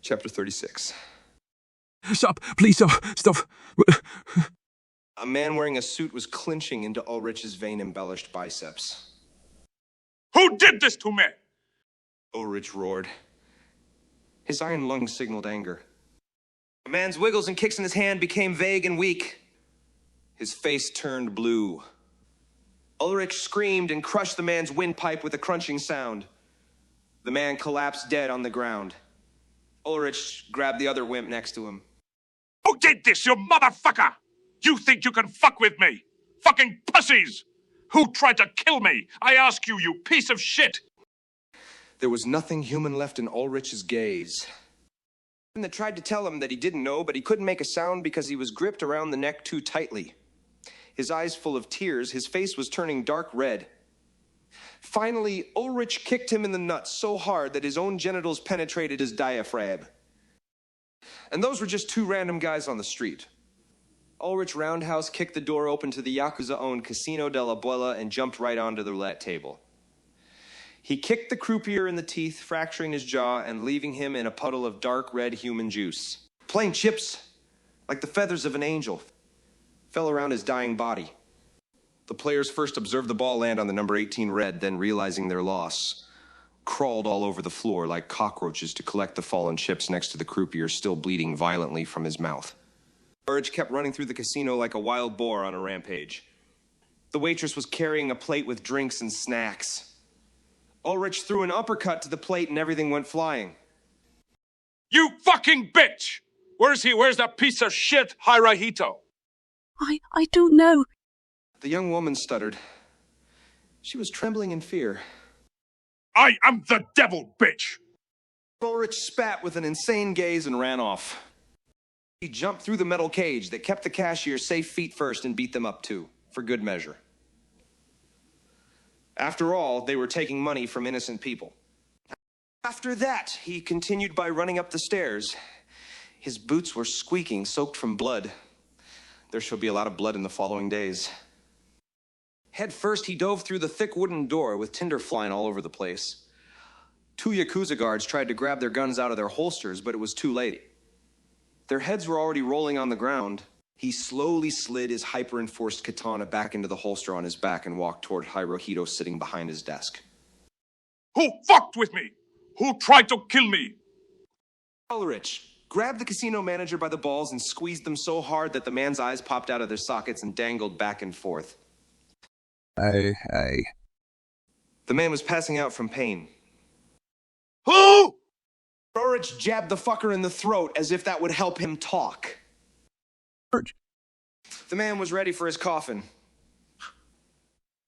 Chapter 36. Stop! Please stop! Stop! A man wearing a suit was clinching into Ulrich's vein-embellished biceps. Who did this to me? Ulrich roared. His iron lungs signaled anger. The man's wiggles and kicks in his hand became vague and weak. His face turned blue. Ulrich screamed and crushed the man's windpipe with a crunching sound. The man collapsed dead on the ground. Ulrich grabbed the other wimp next to him. Who did this, you motherfucker? You think you can fuck with me? Fucking pussies! Who tried to kill me? I ask you, you piece of shit! There was nothing human left in Ulrich's gaze. And they tried to tell him that he didn't know, but he couldn't make a sound because he was gripped around the neck too tightly. His eyes full of tears, his face was turning dark red. Finally, Ulrich kicked him in the nuts so hard that his own genitals penetrated his diaphragm. And those were just two random guys on the street. Ulrich roundhouse kicked the door open to the Yakuza-owned Casino de la Abuela and jumped right onto the roulette table. He kicked the croupier in the teeth, fracturing his jaw and leaving him in a puddle of dark red human juice. Plain chips, like the feathers of an angel, fell around his dying body. The players first observed the ball land on the number 18 red, then realizing their loss, crawled all over the floor like cockroaches to collect the fallen chips next to the croupier still bleeding violently from his mouth. Ulrich kept running through the casino like a wild boar on a rampage. The waitress was carrying a plate with drinks and snacks. Ulrich threw an uppercut to the plate and everything went flying. You fucking bitch! Where is he? Where's that piece of shit, Hirohito? I don't know. The young woman stuttered. She was trembling in fear. I am the devil, bitch! Ulrich spat with an insane gaze and ran off. He jumped through the metal cage that kept the cashier safe feet first and beat them up too, for good measure. After all, they were taking money from innocent people. After that, he continued by running up the stairs. His boots were squeaking, soaked from blood. There shall be a lot of blood in the following days. Head first, he dove through the thick wooden door with tinder flying all over the place. Two Yakuza guards tried to grab their guns out of their holsters, but it was too late. Their heads were already rolling on the ground. He slowly slid his hyper-enforced katana back into the holster on his back and walked toward Hirohito sitting behind his desk. Who fucked with me? Who tried to kill me? Ulrich grabbed the casino manager by the balls and squeezed them so hard that the man's eyes popped out of their sockets and dangled back and forth. I... The man was passing out from pain. Who? Ulrich jabbed the fucker in the throat as if that would help him talk. Ulrich. The man was ready for his coffin.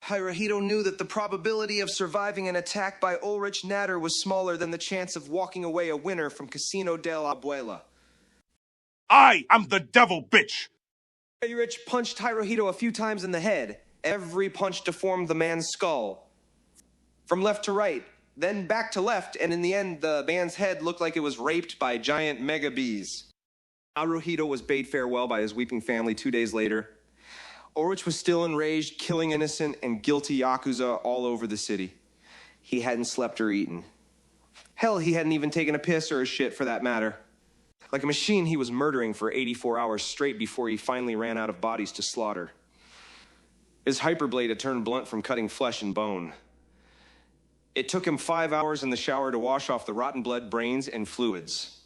Hirohito knew that the probability of surviving an attack by Ulrich Natter was smaller than the chance of walking away a winner from Casino de la Abuela. I am the devil, bitch! Ulrich punched Hirohito a few times in the head. Every punch deformed the man's skull. From left to right, then back to left, and in the end, the man's head looked like it was raped by giant mega bees. Hirohito was bade farewell by his weeping family 2 days later. Ulrich was still enraged, killing innocent and guilty Yakuza all over the city. He hadn't slept or eaten. Hell, he hadn't even taken a piss or a shit for that matter. Like a machine, he was murdering for 84 hours straight before he finally ran out of bodies to slaughter. His hyperblade had turned blunt from cutting flesh and bone. It took him 5 hours in the shower to wash off the rotten blood, brains, and fluids.